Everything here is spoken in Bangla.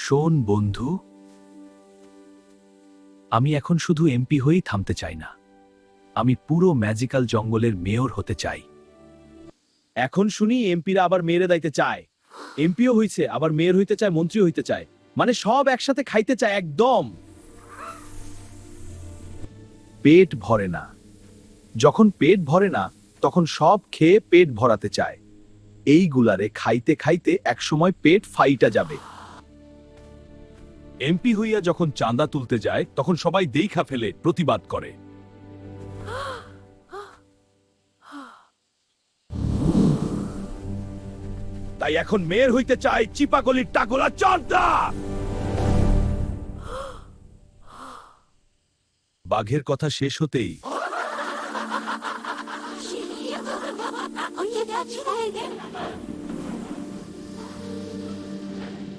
শোন বন্ধু, আমি এখন শুধু এমপি হয়েই থামতে চাই না, আমি পুরো ম্যাজিক্যাল জঙ্গলের মেয়র হতে চাই। এখন শুনি এমপিরা আবার মেয়রে দাইতে চায়। এমপিও হইছে, আবার মেয়র হইতে চায়, মন্ত্রী হইতে চায়, মানে সব একসাথে খাইতে চায় একদম। পেট ভরে না, যখন পেট ভরে না তখন সব খেয়ে পেট ভরাতে চায়। এইগুলারে খাইতে খাইতে একসময় পেট ফাইটা যাবে। এমপি হইয়া যখন চাঁদা তুলতে যায় তখন সবাই দেইখা ফেলে, প্রতিবাদ করে। তাই এখন মেয়র হইতে চায় চিপাগলির টাকলা চর্দা। বাঘের কথা শেষ হতেই Oye, de